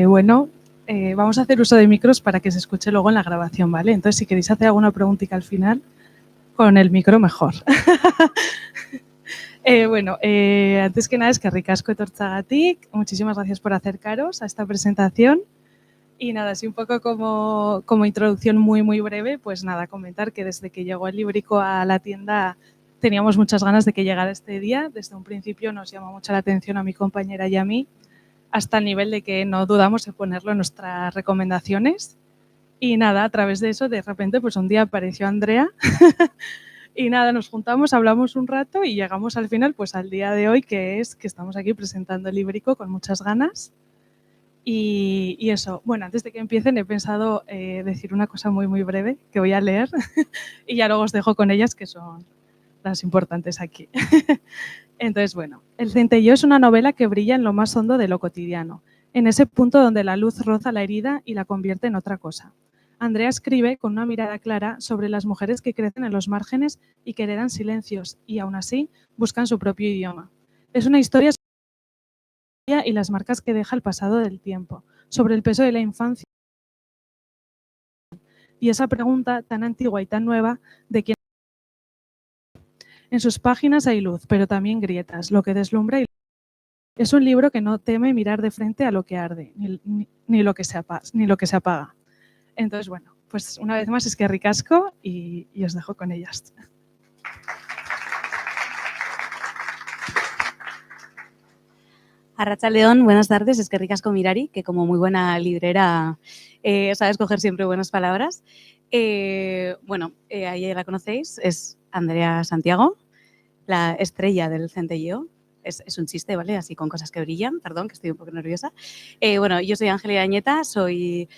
Bueno, vamos a hacer uso de micros para que se escuche luego en la grabación, ¿vale? Entonces, si queréis hacer alguna preguntita al final, con el micro mejor. Bueno, antes que nada, eskerrik asko etortzagatik. Muchísimas gracias por acercaros a esta presentación. Y nada, así un poco como introducción muy breve, pues nada, comentar que desde que llegó el Librico a la tienda teníamos muchas ganas de que llegara este día. Desde un principio nos llamó mucho la atención a mi compañera y a mí, hasta el nivel de que no dudamos en ponerlo en nuestras recomendaciones. Y nada, a través de eso, de repente, pues un día apareció Andrea y nada, nos juntamos, hablamos un rato y llegamos al final, pues al día de hoy, que es que estamos aquí presentando el Librico con muchas ganas. Y eso, bueno, antes de que empiecen he pensado decir una cosa muy breve que voy a leer y ya luego os dejo con ellas, que son las importantes aquí. Entonces, bueno, El centelleo es una novela que brilla en lo más hondo de lo cotidiano, en ese punto donde la luz roza la herida y la convierte en otra cosa. Andrea escribe con una mirada clara sobre las mujeres que crecen en los márgenes y que heredan silencios y, aún así, buscan su propio idioma. Es una historia y las marcas que deja el pasado del tiempo, sobre el peso de la infancia y esa pregunta tan antigua y tan nueva de quién. En sus páginas hay luz, pero también grietas, lo que deslumbra y es un libro que no teme mirar de frente a lo que arde, ni lo que se apaga. Entonces, bueno, pues una vez más es que ricasco y os dejo con ellas. Arratsaldeon, buenas tardes, es que ricasco Mirari, que como muy buena librera sabe escoger siempre buenas palabras. Ahí la conocéis, es Andrea Santiago, la estrella del centelleo. Es un chiste, ¿vale? Así con cosas que brillan, perdón, que estoy un poco nerviosa. Yo soy Ángelia Añeta, soy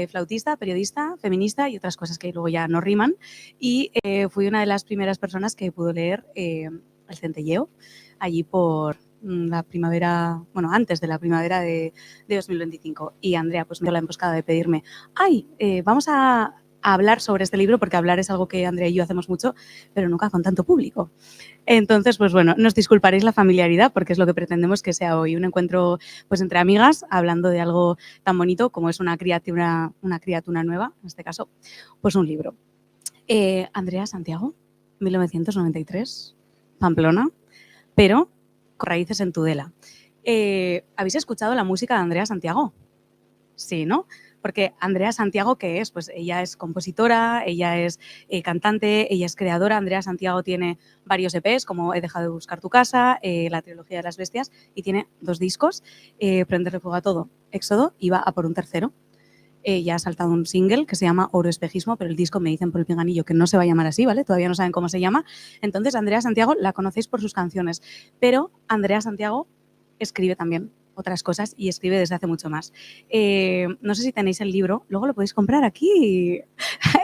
flautista, periodista, feminista y otras cosas que luego ya no riman. Y fui una de las primeras personas que pudo leer el centelleo allí por la primavera, bueno, antes de la primavera de 2025. Y Andrea pues me dio la emboscada de pedirme, vamos a hablar sobre este libro, porque hablar es algo que Andrea y yo hacemos mucho, pero nunca con tanto público. Entonces, pues bueno, nos disculparéis la familiaridad, porque es lo que pretendemos que sea hoy, un encuentro pues entre amigas, hablando de algo tan bonito como es una criatura nueva, en este caso, pues un libro. Andrea Santiago, 1993, Pamplona, pero con raíces en Tudela. ¿Habéis escuchado la música de Andrea Santiago? Sí, ¿no? Porque Andrea Santiago, ¿qué es? Pues ella es compositora, ella es cantante, ella es creadora. Andrea Santiago tiene varios EPs, como He dejado de buscar tu casa, la trilogía de las bestias, y tiene 2 discos, Prenderle fuego a todo, Éxodo, y va a por un tercero. Ya ha saltado un single que se llama Oro Espejismo, pero el disco me dicen por el pinganillo que no se va a llamar así, ¿vale? Todavía no saben cómo se llama. Entonces, Andrea Santiago la conocéis por sus canciones, pero Andrea Santiago escribe también otras cosas y escribe desde hace mucho más. No sé si tenéis el libro, luego lo podéis comprar aquí,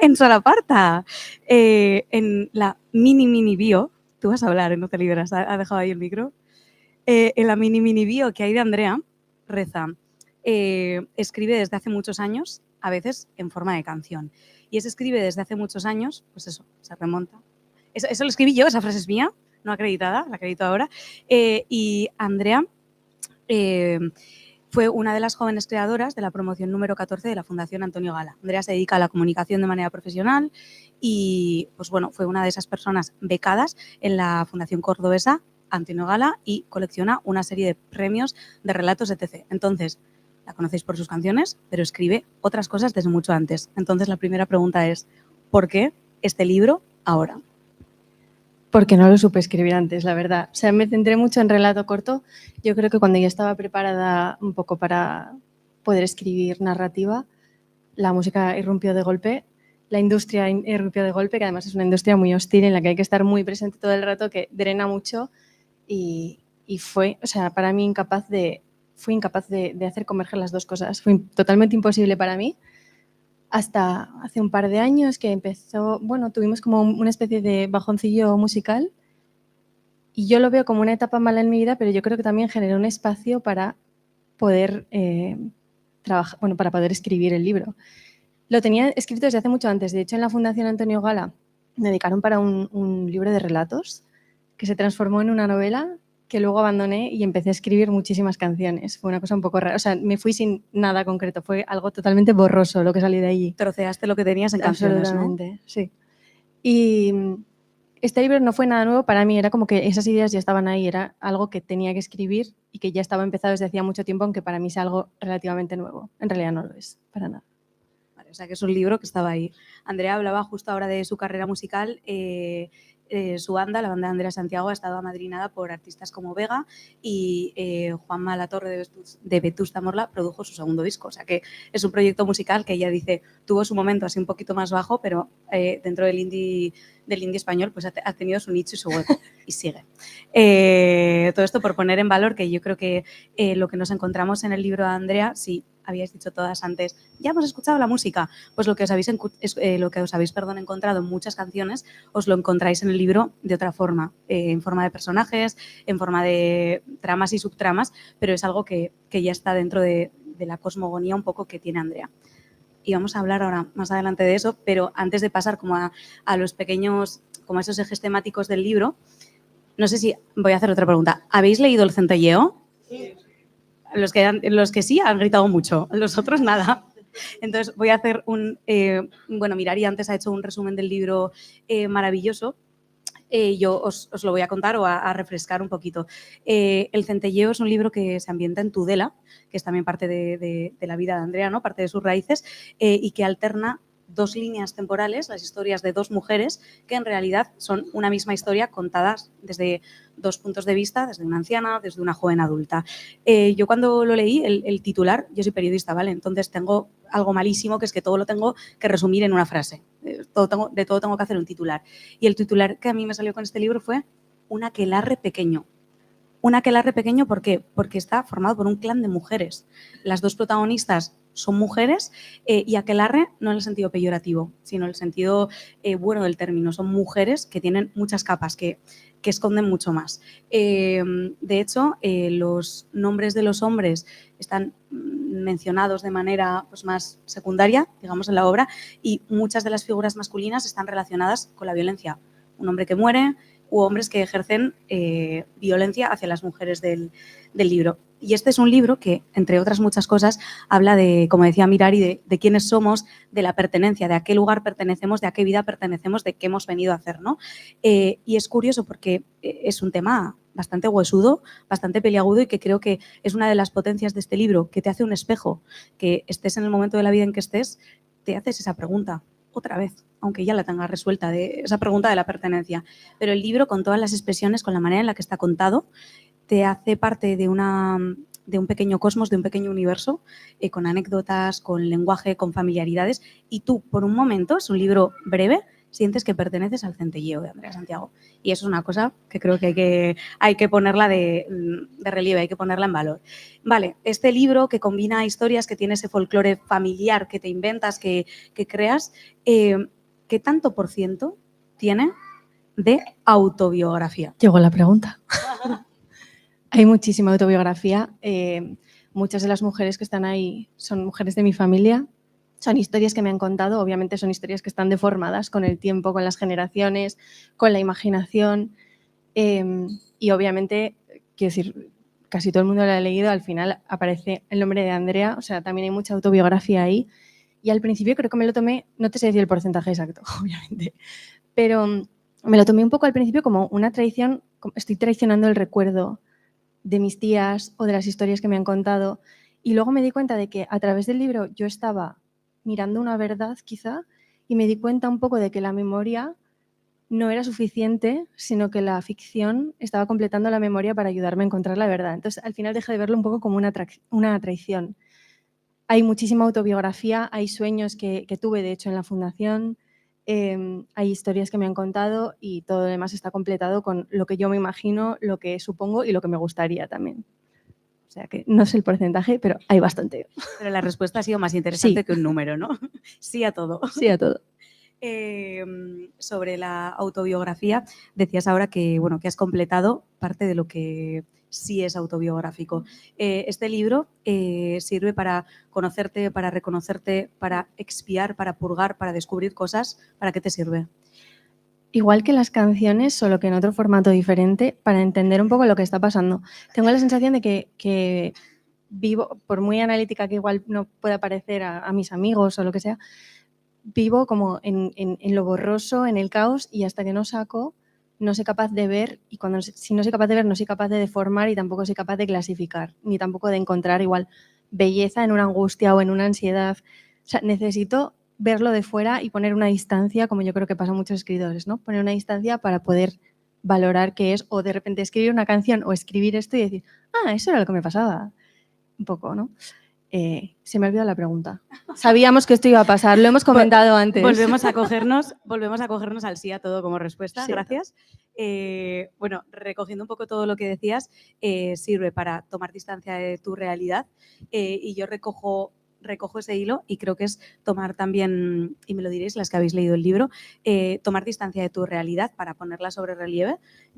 en Solaparta, en la mini bio. Tú vas a hablar, no te liberas, ha dejado ahí el micro. En la mini bio que hay de Andrea, reza, escribe desde hace muchos años, a veces en forma de canción. Y ese escribe desde hace muchos años, pues eso, se remonta. Eso lo escribí yo, esa frase es mía, no acreditada, la acredito ahora. Y Andrea fue una de las jóvenes creadoras de la promoción número 14 de la Fundación Antonio Gala. Andrea se dedica a la comunicación de manera profesional y pues bueno, fue una de esas personas becadas en la Fundación Cordobesa Antonio Gala y colecciona una serie de premios de relatos, etc. Entonces, la conocéis por sus canciones, pero escribe otras cosas desde mucho antes. Entonces, la primera pregunta es, ¿por qué este libro ahora? Porque no lo supe escribir antes, la verdad. O sea, me centré mucho en relato corto. Yo creo que cuando ya estaba preparada un poco para poder escribir narrativa, la música irrumpió de golpe, la industria irrumpió de golpe, que además es una industria muy hostil en la que hay que estar muy presente todo el rato, que drena mucho y fue, o sea, para mí fui incapaz de hacer converger las dos cosas. Fue totalmente imposible para mí. Hasta hace un par de años que empezó, bueno, tuvimos como una especie de bajoncillo musical y yo lo veo como una etapa mala en mi vida, pero yo creo que también generó un espacio para poder trabajar, bueno, para poder escribir el libro. Lo tenía escrito desde hace mucho antes. De hecho, en la Fundación Antonio Gala me dedicaron para un libro de relatos que se transformó en una novela que luego abandoné y empecé a escribir muchísimas canciones. Fue una cosa un poco rara. O sea, me fui sin nada concreto. Fue algo totalmente borroso lo que salí de allí. Troceaste lo que tenías en canciones, ¿no? Absolutamente, sí. Y este libro no fue nada nuevo para mí. Era como que esas ideas ya estaban ahí. Era algo que tenía que escribir y que ya estaba empezado desde hacía mucho tiempo, aunque para mí es algo relativamente nuevo. En realidad no lo es, para nada. Vale, o sea, que es un libro que estaba ahí. Andrea hablaba justo ahora de su carrera musical. Su banda, la banda de Andrea Santiago, ha estado amadrinada por artistas como Vega y Juanma Latorre de Vetusta Morla produjo su segundo disco. O sea que es un proyecto musical que ella dice tuvo su momento así un poquito más bajo, pero dentro del indie español pues ha tenido su nicho y su hueco y sigue. Todo esto por poner en valor que yo creo que lo que nos encontramos en el libro de Andrea, sí, habíais dicho todas antes, ya hemos escuchado la música, pues lo que os habéis encontrado en muchas canciones, os lo encontráis en el libro de otra forma, en forma de personajes, en forma de tramas y subtramas, pero es algo que ya está dentro de la cosmogonía un poco que tiene Andrea. Y vamos a hablar ahora más adelante de eso, pero antes de pasar como a los pequeños, como a esos ejes temáticos del libro, no sé si voy a hacer otra pregunta. ¿Habéis leído El Centelleo? Sí. Los que sí han gritado mucho, los otros nada. Entonces voy a hacer bueno, Mirari antes ha hecho un resumen del libro maravilloso. Yo os lo voy a contar o a refrescar un poquito. El Centelleo es un libro que se ambienta en Tudela, que es también parte de la vida de Andrea, ¿no? Parte de sus raíces, y que alterna dos líneas temporales, las historias de dos mujeres que en realidad son una misma historia contadas desde dos puntos de vista, desde una anciana, desde una joven adulta. Yo cuando lo leí, el titular, yo soy periodista, ¿vale? Entonces tengo algo malísimo, que es que todo lo tengo que resumir en una frase. De todo tengo que hacer un titular. Y el titular que a mí me salió con este libro fue Un aquelarre pequeño. Un aquelarre pequeño, ¿por qué? Porque está formado por un clan de mujeres. Las dos protagonistas son mujeres y aquelarre no en el sentido peyorativo, sino en el sentido bueno del término. Son mujeres que tienen muchas capas, que esconden mucho más. De hecho, los nombres de los hombres están mencionados de manera pues, más secundaria, digamos, en la obra, y muchas de las figuras masculinas están relacionadas con la violencia. Un hombre que muere u hombres que ejercen violencia hacia las mujeres del libro. Y este es un libro que, entre otras muchas cosas, habla de, como decía Mirari, de quiénes somos, de la pertenencia, de a qué lugar pertenecemos, de a qué vida pertenecemos, de qué hemos venido a hacer, ¿no? Y es curioso porque es un tema bastante huesudo, bastante peliagudo y que creo que es una de las potencias de este libro, que te hace un espejo, que estés en el momento de la vida en que estés, te haces esa pregunta otra vez, aunque ya la tengas resuelta, de esa pregunta de la pertenencia. Pero el libro, con todas las expresiones, con la manera en la que está contado, te hace parte de un pequeño cosmos, de un pequeño universo, con anécdotas, con lenguaje, con familiaridades, y tú, por un momento, es un libro breve, sientes que perteneces al Centelleo de Andrea Santiago. Y eso es una cosa que creo que hay que ponerla de relieve, hay que ponerla en valor. Vale, este libro que combina historias, que tiene ese folclore familiar que te inventas, que creas, ¿qué tanto por ciento tiene de autobiografía? Llegó la pregunta. Hay muchísima autobiografía. Muchas de las mujeres que están ahí son mujeres de mi familia. Son historias que me han contado. Obviamente son historias que están deformadas con el tiempo, con las generaciones, con la imaginación. Y obviamente, quiero decir, casi todo el mundo lo ha leído. Al final aparece el nombre de Andrea. O sea, también hay mucha autobiografía ahí. Y al principio creo que me lo tomé, no te sé decir el porcentaje exacto, obviamente, pero me lo tomé un poco al principio como una traición. Estoy traicionando el recuerdo de mis tías o de las historias que me han contado, y luego me di cuenta de que a través del libro yo estaba mirando una verdad quizá, y me di cuenta un poco de que la memoria no era suficiente, sino que la ficción estaba completando la memoria para ayudarme a encontrar la verdad. Entonces al final dejé de verlo un poco como una traición. Hay muchísima autobiografía, hay sueños que tuve de hecho en la fundación, hay historias que me han contado y todo lo demás está completado con lo que yo me imagino, lo que supongo y lo que me gustaría también. O sea que no sé el porcentaje, pero hay bastante. Pero la respuesta ha sido más interesante Sí. que un número, ¿no? Sí a todo. Sí a todo. Sobre la autobiografía, decías ahora que, bueno, que has completado parte de lo que sí es autobiográfico. Este libro sirve para conocerte, para reconocerte, para expiar, para purgar, para descubrir cosas. ¿Para qué te sirve? Igual que las canciones, solo que en otro formato diferente, para entender un poco lo que está pasando. Tengo la sensación de que vivo, por muy analítica que igual no pueda parecer a mis amigos o lo que sea, vivo como en lo borroso, en el caos, y hasta que no saco, no soy capaz de ver, y si no soy capaz de ver, no soy capaz de deformar y tampoco soy capaz de clasificar, ni tampoco de encontrar igual belleza en una angustia o en una ansiedad. O sea, necesito verlo de fuera y poner una distancia, como yo creo que pasa a muchos escritores, ¿no? Poner una distancia para poder valorar qué es, o de repente escribir una canción o escribir esto y decir, eso era lo que me pasaba. Un poco, ¿no? Se me ha olvidado la pregunta. Sabíamos que esto iba a pasar, lo hemos comentado antes. Volvemos a cogernos al sí a todo como respuesta, Sí. gracias. Bueno, recogiendo un poco todo lo que decías, sirve para tomar distancia de tu realidad y yo recojo ese hilo y creo que es tomar también, y me lo diréis las que habéis leído el libro, tomar distancia de tu realidad para ponerla sobre relieve,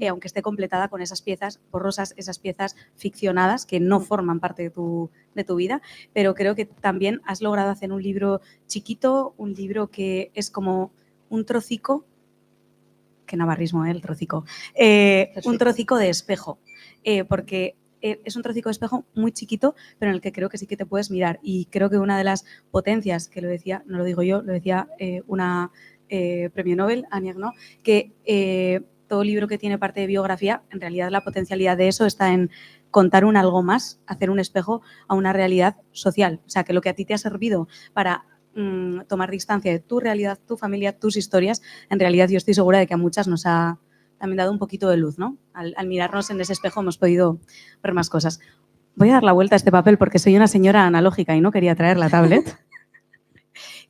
aunque esté completada con esas piezas borrosas, esas piezas ficcionadas que no forman parte de tu vida, pero creo que también has logrado hacer un libro chiquito, un libro que es como un trocico, qué navarrismo, el trocico, un trocico de espejo, porque es un trocico de espejo muy chiquito, pero en el que creo que sí que te puedes mirar. Y creo que una de las potencias, que lo decía, no lo digo yo, lo decía una premio Nobel, Annie Ernaux, que todo libro que tiene parte de biografía, en realidad la potencialidad de eso está en contar un algo más, hacer un espejo a una realidad social. O sea, que lo que a ti te ha servido para tomar distancia de tu realidad, tu familia, tus historias, en realidad yo estoy segura de que a muchas nos ha también dado un poquito de luz, ¿no? Al mirarnos en ese espejo hemos podido ver más cosas. Voy a dar la vuelta a este papel porque soy una señora analógica y no quería traer la tablet.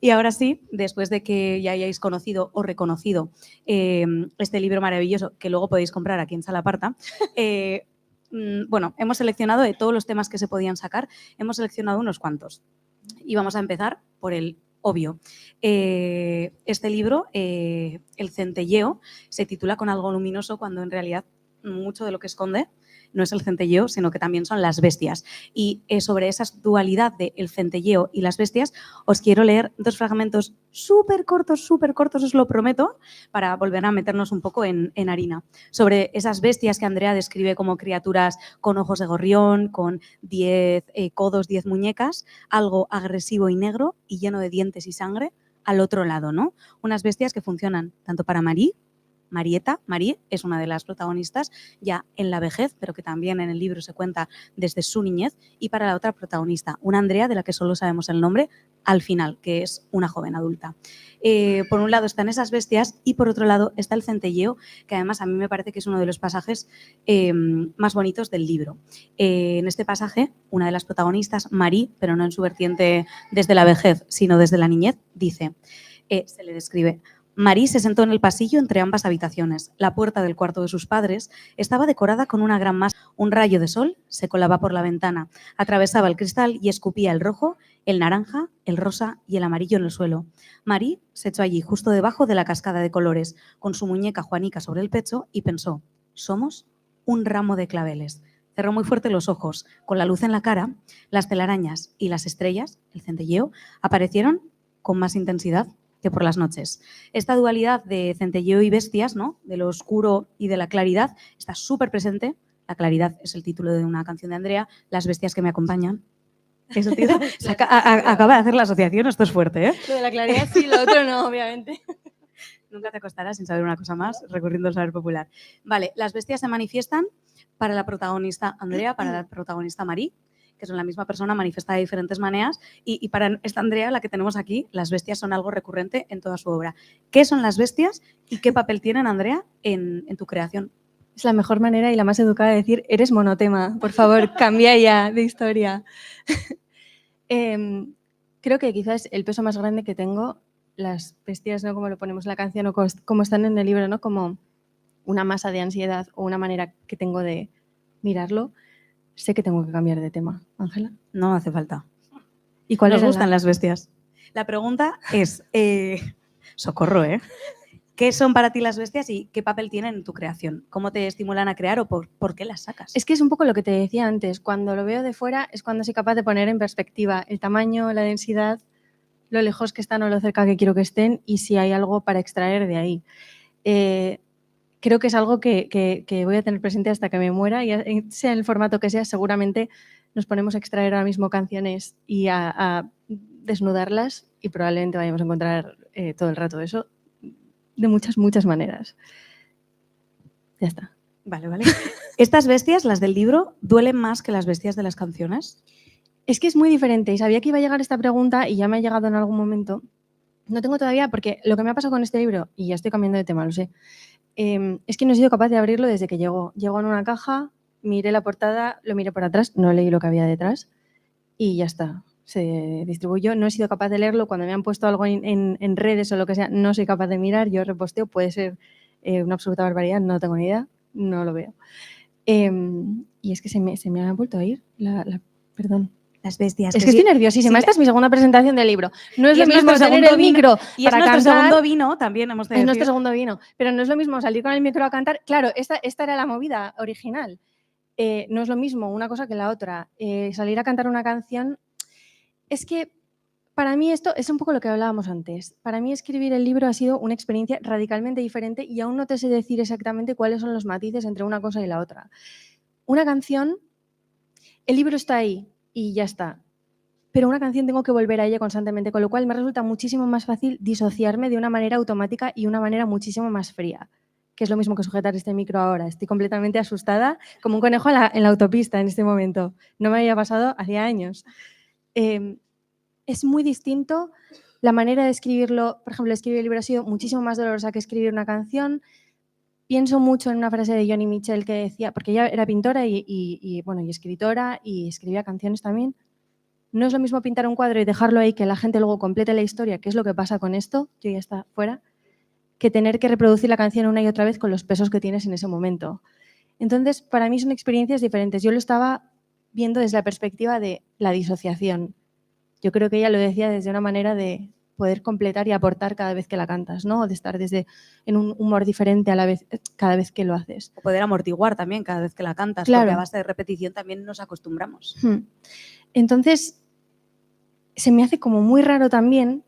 Y ahora sí, después de que ya hayáis conocido o reconocido este libro maravilloso que luego podéis comprar aquí en Salaparta, bueno, hemos seleccionado de todos los temas que se podían sacar, hemos seleccionado unos cuantos. Y vamos a empezar por el obvio. Este libro, El centelleo, se titula con algo luminoso cuando en realidad mucho de lo que esconde no es el centelleo, sino que también son las bestias. Y sobre esa dualidad de el centelleo y las bestias, os quiero leer dos fragmentos súper cortos, os lo prometo, para volver a meternos un poco en harina. Sobre esas bestias que Andrea describe como criaturas con ojos de gorrión, con 10 codos, 10 muñecas, algo agresivo y negro y lleno de dientes y sangre al otro lado, ¿no? Unas bestias que funcionan tanto para Marie es una de las protagonistas ya en la vejez, pero que también en el libro se cuenta desde su niñez, y para la otra protagonista, una Andrea de la que solo sabemos el nombre al final, que es una joven adulta. Por un lado están esas bestias y por otro lado está el centelleo, que además a mí me parece que es uno de los pasajes más bonitos del libro. En este pasaje, una de las protagonistas, Marie, pero no en su vertiente desde la vejez, sino desde la niñez, dice, se le describe: Marie se sentó en el pasillo entre ambas habitaciones. La puerta del cuarto de sus padres estaba decorada con una gran masa. Un rayo de sol se colaba por la ventana, atravesaba el cristal y escupía el rojo, el naranja, el rosa y el amarillo en el suelo. Marie se echó allí, justo debajo de la cascada de colores, con su muñeca Juanica sobre el pecho y pensó: somos un ramo de claveles. Cerró muy fuerte los ojos. Con la luz en la cara, las telarañas y las estrellas, el centelleo, aparecieron con más intensidad que por las noches. Esta dualidad de centelleo y bestias, ¿no?, de lo oscuro y de la claridad, está súper presente. La claridad es el título de una canción de Andrea, las bestias que me acompañan. Eso, tío, acaba de hacer la asociación, esto es fuerte, ¿eh? Lo de la claridad sí, lo otro no, obviamente. Nunca te acostarás sin saber una cosa más, recurriendo al saber popular. Vale, las bestias se manifiestan para la protagonista Andrea, para la protagonista Marie, que son la misma persona manifestada de diferentes maneras, y para esta Andrea, la que tenemos aquí, las bestias son algo recurrente en toda su obra. ¿Qué son las bestias y qué papel tienen, Andrea, en tu creación? Es la mejor manera y la más educada de decir, eres monotema, por favor, cambia ya de historia. Creo que quizás el peso más grande que tengo, las bestias, ¿no?, como lo ponemos en la canción o como están en el libro, ¿no?, como una masa de ansiedad o una manera que tengo de mirarlo, sé que tengo que cambiar de tema. Ángela. No hace falta. ¿Y cuál Nos gustan las bestias. La pregunta es, socorro, ¿eh? ¿Qué son para ti las bestias y qué papel tienen en tu creación? ¿Cómo te estimulan a crear o por qué las sacas? Es que es un poco lo que te decía antes. Cuando lo veo de fuera es cuando soy capaz de poner en perspectiva el tamaño, la densidad, lo lejos que están o lo cerca que quiero que estén y si hay algo para extraer de ahí. creo que es algo que voy a tener presente hasta que me muera, y sea en el formato que sea, seguramente nos ponemos a extraer ahora mismo canciones y a desnudarlas y probablemente vayamos a encontrar todo el rato eso de muchas, muchas maneras. Ya está. Vale. ¿Estas bestias, las del libro, duelen más que las bestias de las canciones? Es que es muy diferente y sabía que iba a llegar esta pregunta y ya me ha llegado en algún momento. No tengo todavía, porque lo que me ha pasado con este libro, y ya estoy cambiando de tema, lo sé, es que no he sido capaz de abrirlo desde que llegó. Llegó en una caja, miré la portada, lo miré por atrás, no leí lo que había detrás y ya está. Se distribuyó. No he sido capaz de leerlo. Cuando me han puesto algo en redes o lo que sea, no soy capaz de mirar. Yo reposteo, puede ser una absoluta barbaridad, no tengo ni idea, no lo veo. Y es que se me ha vuelto a ir perdón. Las bestias. Es que estoy nerviosísima. Esta es mi segunda presentación del libro. No es lo mismo tener el micro y es nuestro segundo vino, también hemos de decir. Es nuestro segundo vino. Pero no es lo mismo salir con el micro a cantar. Claro, esta era la movida original. No es lo mismo una cosa que la otra. Salir a cantar una canción... Es que para mí esto es un poco lo que hablábamos antes. Para mí escribir el libro ha sido una experiencia radicalmente diferente y aún no te sé decir exactamente cuáles son los matices entre una cosa y la otra. Una canción, el libro está ahí y ya está. Pero una canción tengo que volver a ella constantemente, con lo cual me resulta muchísimo más fácil disociarme de una manera automática y una manera muchísimo más fría, que es lo mismo que sujetar este micro ahora. Estoy completamente asustada, como un conejo en la autopista en este momento. No me había pasado hacía años. Es muy distinto la manera de escribirlo. Por ejemplo, escribir el libro ha sido muchísimo más dolorosa que escribir una canción. Pienso mucho en una frase de Joni Mitchell que decía, porque ella era pintora y escritora y escribía canciones también. No es lo mismo pintar un cuadro y dejarlo ahí, que la gente luego complete la historia, que es lo que pasa con esto, yo ya está fuera, que tener que reproducir la canción una y otra vez con los pesos que tienes en ese momento. Entonces, para mí son experiencias diferentes. Yo lo estaba viendo desde la perspectiva de la disociación. Yo creo que ella lo decía desde una manera de poder completar y aportar cada vez que la cantas, ¿no? De estar en un humor diferente a la vez, cada vez que lo haces. O poder amortiguar también cada vez que la cantas, claro. Porque a base de repetición también nos acostumbramos. Entonces, se me hace como muy raro también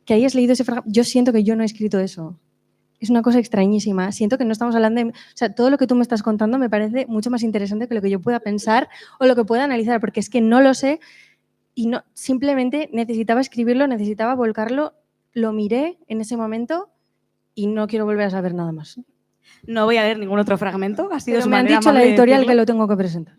que hayas leído ese fragmento. Yo siento que yo no he escrito eso. Es una cosa extrañísima. Siento que no estamos hablando de... O sea, todo lo que tú me estás contando me parece mucho más interesante que lo que yo pueda pensar o lo que pueda analizar, porque es que no lo sé y no, simplemente necesitaba escribirlo, necesitaba volcarlo, lo miré en ese momento y no quiero volver a saber nada más. No voy a leer ningún otro fragmento. Ha sido Pero me han dicho la editorial que lo tengo que presentar.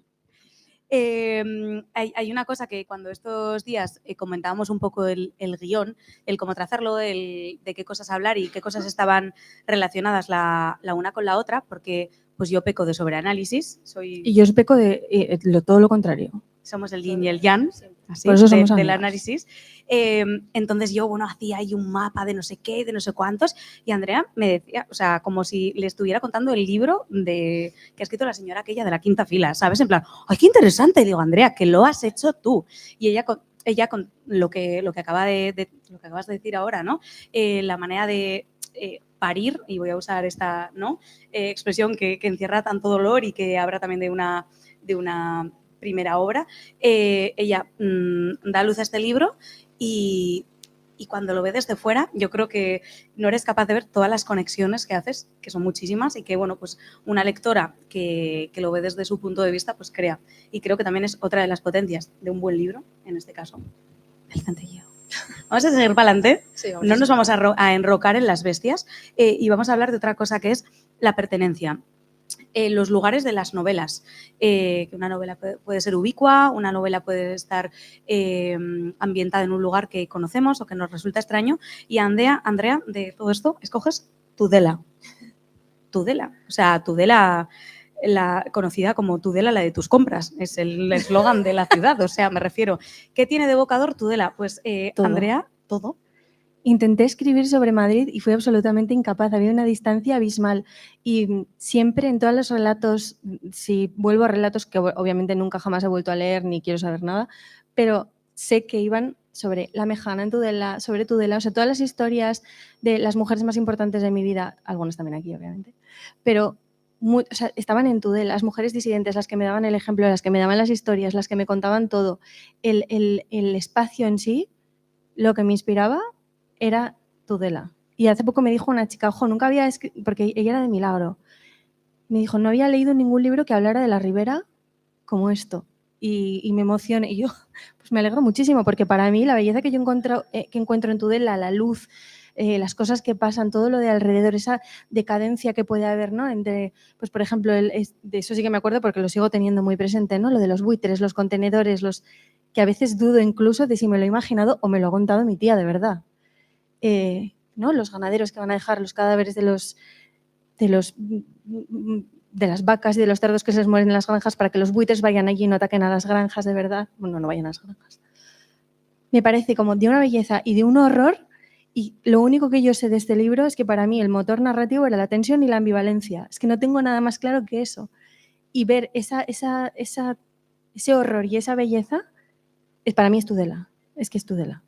Hay una cosa que cuando estos días comentábamos un poco el guión, el cómo trazarlo, de qué cosas hablar y qué cosas estaban relacionadas la una con la otra, porque pues yo peco de sobreanálisis. Y yo os peco de todo lo contrario. Somos el yin y el yang, así, por eso somos del análisis. Entonces yo, hacía ahí un mapa de no sé qué, de no sé cuántos, y Andrea me decía, o sea, como si le estuviera contando el libro que ha escrito la señora aquella de la quinta fila, ¿sabes? En plan, ¡ay, qué interesante! Y digo, Andrea, que lo has hecho tú. Y ella con lo que acabas de decir ahora, ¿no? La manera de parir, y voy a usar esta expresión que encierra tanto dolor y que habla también de una primera obra, ella da luz a este libro y cuando lo ve desde fuera, yo creo que no eres capaz de ver todas las conexiones que haces, que son muchísimas, y que, pues una lectora que lo ve desde su punto de vista, pues crea. Y creo que también es otra de las potencias de un buen libro, en este caso, el centelleo. Vamos a seguir para adelante, sí, no nos vamos a enrocar en las bestias y vamos a hablar de otra cosa que es la pertenencia. Los lugares de las novelas. Que una novela puede ser ubicua, una novela puede estar ambientada en un lugar que conocemos o que nos resulta extraño. Y Andrea, de todo esto, escoges Tudela. Tudela. O sea, Tudela, la conocida como Tudela, la de tus compras. Es el eslogan de la ciudad. O sea, me refiero. ¿Qué tiene de evocador Tudela? Pues, todo. Andrea, todo. Intenté escribir sobre Madrid y fui absolutamente incapaz. Había una distancia abismal y siempre en todos los relatos, si vuelvo a relatos que obviamente nunca jamás he vuelto a leer ni quiero saber nada, pero sé que iban sobre la Mejana en Tudela, sobre Tudela, o sea, todas las historias de las mujeres más importantes de mi vida, algunas también aquí obviamente, pero estaban en Tudela, las mujeres disidentes, las que me daban el ejemplo, las que me daban las historias, las que me contaban todo. El espacio en sí, lo que me inspiraba era Tudela. Y hace poco me dijo una chica, ojo, nunca había escrito, porque ella era de Milagro, me dijo, no había leído ningún libro que hablara de la Ribera como esto. Y me emocioné. Y yo, pues me alegro muchísimo, porque para mí la belleza que yo encuentro en Tudela, la luz, las cosas que pasan, todo lo de alrededor, esa decadencia que puede haber, ¿no? Entre, pues por ejemplo, de eso sí que me acuerdo porque lo sigo teniendo muy presente, ¿no? Lo de los buitres, los contenedores, que a veces dudo incluso de si me lo he imaginado o me lo ha contado mi tía, de verdad. ¿No? Los ganaderos que van a dejar los cadáveres de las vacas y de los cerdos que se les mueren en las granjas para que los buitres vayan allí y no ataquen a las granjas, de verdad. Bueno, no vayan a las granjas. Me parece como de una belleza y de un horror, y lo único que yo sé de este libro es que para mí el motor narrativo era la tensión y la ambivalencia. Es que no tengo nada más claro que eso. Y ver ese horror y esa belleza, para mí es Tudela. Es que es Tudela.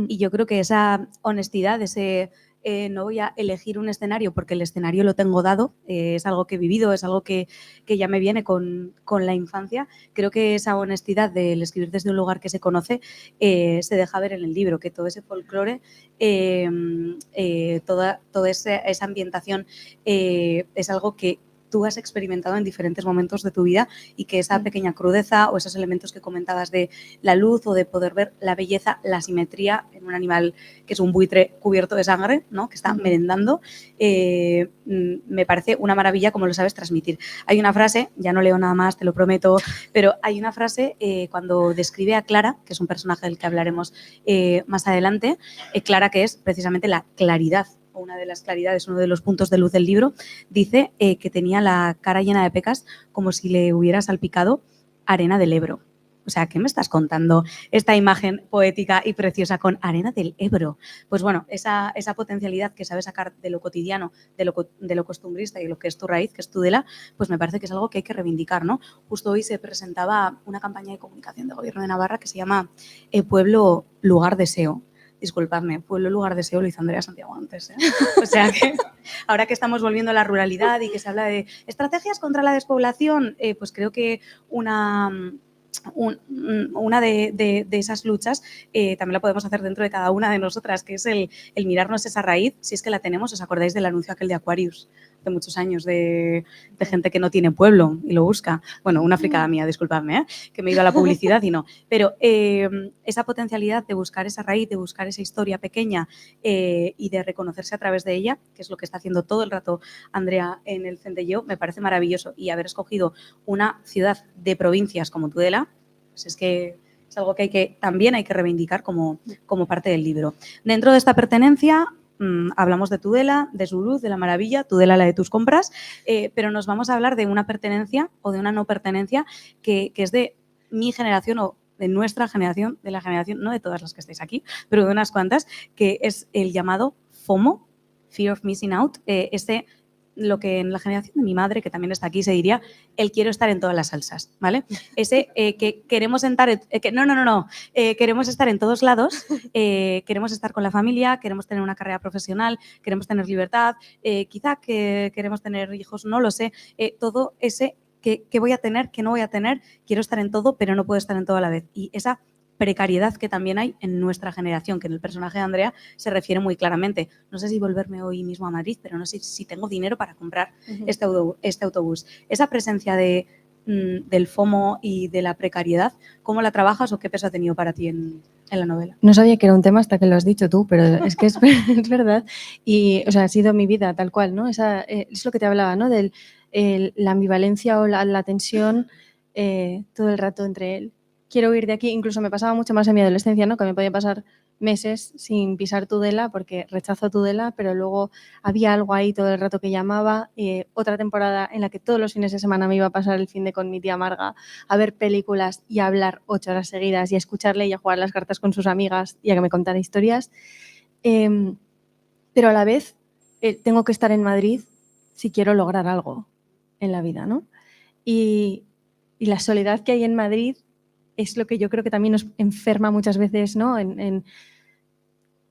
Y yo creo que esa honestidad, no voy a elegir un escenario porque el escenario lo tengo dado, es algo que he vivido, es algo que ya me viene con la infancia. Creo que esa honestidad del escribir desde un lugar que se conoce se deja ver en el libro, que todo ese folclore, toda esa ambientación es algo que tú has experimentado en diferentes momentos de tu vida y que esa pequeña crudeza o esos elementos que comentabas de la luz o de poder ver la belleza, la simetría en un animal que es un buitre cubierto de sangre, ¿no? Que está merendando, me parece una maravilla como lo sabes transmitir. Hay una frase, ya no leo nada más, te lo prometo, pero hay una frase cuando describe a Clara, que es un personaje del que hablaremos más adelante, Clara, que es precisamente la claridad, una de las claridades, uno de los puntos de luz del libro, dice que tenía la cara llena de pecas como si le hubiera salpicado arena del Ebro. O sea, ¿qué me estás contando? Esta imagen poética y preciosa con arena del Ebro. Pues bueno, esa potencialidad que sabes sacar de lo cotidiano, de lo costumbrista y lo que es tu raíz, que es Tudela, pues me parece que es algo que hay que reivindicar, ¿no? Justo hoy se presentaba una campaña de comunicación del Gobierno de Navarra que se llama Pueblo Lugar Deseo. Disculpadme, Pueblo Lugar Deseo lo hizo Andrea Santiago antes, ¿eh? O sea que ahora que estamos volviendo a la ruralidad y que se habla de estrategias contra la despoblación, pues creo que una de esas luchas también la podemos hacer dentro de cada una de nosotras, que es el mirarnos esa raíz, si es que la tenemos. ¿Os acordáis del anuncio aquel de Aquarius? De muchos años, de gente que no tiene pueblo y lo busca. Bueno, una fricada mía, disculpadme, que me he ido a la publicidad y no. Pero esa potencialidad de buscar esa raíz, de buscar esa historia pequeña y de reconocerse a través de ella, que es lo que está haciendo todo el rato Andrea en el Centelleo, me parece maravilloso. Y haber escogido una ciudad de provincias como Tudela, pues es que es algo que también hay que reivindicar como parte del libro. Dentro de esta pertenencia hablamos de Tudela, de su luz, de la maravilla, Tudela la de tus compras, pero nos vamos a hablar de una pertenencia o de una no pertenencia que es de mi generación o de nuestra generación, de la generación, no de todas las que estáis aquí, pero de unas cuantas, que es el llamado FOMO, Fear of Missing Out, lo que en la generación de mi madre, que también está aquí, se diría el quiero estar en todas las salsas, ¿vale? Ese que queremos estar, queremos estar en todos lados, queremos estar con la familia, queremos tener una carrera profesional, queremos tener libertad, quizá que queremos tener hijos, no lo sé, todo ese que voy a tener, que no voy a tener, quiero estar en todo, pero no puedo estar en todo a la vez. Y esa precariedad que también hay en nuestra generación, que en el personaje de Andrea se refiere muy claramente. No sé si volverme hoy mismo a Madrid, pero no sé si tengo dinero para comprar este autobús. Esa presencia del FOMO y de la precariedad, ¿cómo la trabajas o qué peso ha tenido para ti en la novela? No sabía que era un tema hasta que lo has dicho tú, pero es que es verdad. Y, o sea, ha sido mi vida tal cual, ¿no? Es lo que te hablaba, ¿no? De la ambivalencia o la tensión todo el rato entre él. Quiero huir de aquí. Incluso me pasaba mucho más en mi adolescencia, ¿no? Que me podía pasar meses sin pisar Tudela porque rechazo Tudela, pero luego había algo ahí todo el rato que llamaba. Otra temporada en la que todos los fines de semana me iba a pasar el fin de con mi tía Marga a ver películas y a hablar 8 horas seguidas y a escucharle y a jugar las cartas con sus amigas y a que me contara historias. Pero a la vez tengo que estar en Madrid si quiero lograr algo en la vida, ¿no? Y la soledad que hay en Madrid es lo que yo creo que también nos enferma muchas veces, ¿no?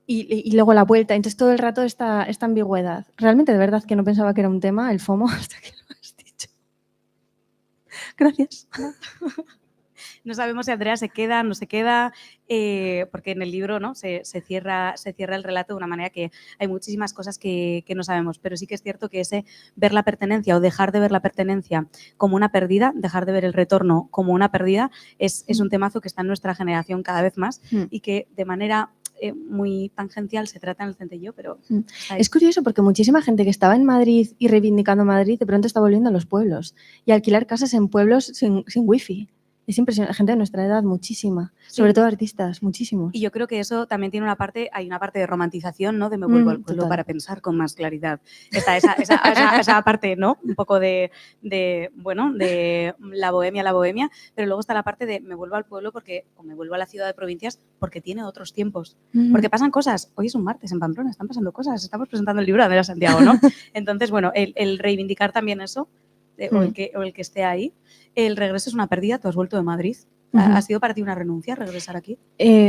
Y luego la vuelta. Entonces todo el rato esta ambigüedad. Realmente de verdad que no pensaba que era un tema, el FOMO, hasta que lo has dicho. Gracias. No sabemos si Andrea se queda, no se queda, porque en el libro, ¿no? se cierra el relato de una manera que hay muchísimas cosas que no sabemos, pero sí que es cierto que ese ver la pertenencia o dejar de ver la pertenencia como una pérdida, dejar de ver el retorno como una pérdida, es un temazo que está en nuestra generación cada vez más y que de manera muy tangencial se trata en el Centelleo, pero es curioso porque muchísima gente que estaba en Madrid y reivindicando Madrid de pronto está volviendo a los pueblos y a alquilar casas en pueblos sin wifi. Es impresionante, gente de nuestra edad, muchísima, sobre todo artistas, muchísimos. Y yo creo que eso también tiene hay una parte de romantización, ¿no? De me vuelvo al pueblo total. para pensar con más claridad. Está esa parte, ¿no? Un poco de la bohemia, pero luego está la parte de me vuelvo al pueblo o me vuelvo a la ciudad de provincias porque tiene otros tiempos. Porque pasan cosas. Hoy es un martes en Pamplona, están pasando cosas. Estamos presentando el libro de Andrea Santiago, ¿no? Entonces, bueno, el reivindicar también eso, o el que esté ahí. El regreso es una pérdida. Tú has vuelto de Madrid. ¿Ha sido para ti una renuncia regresar aquí?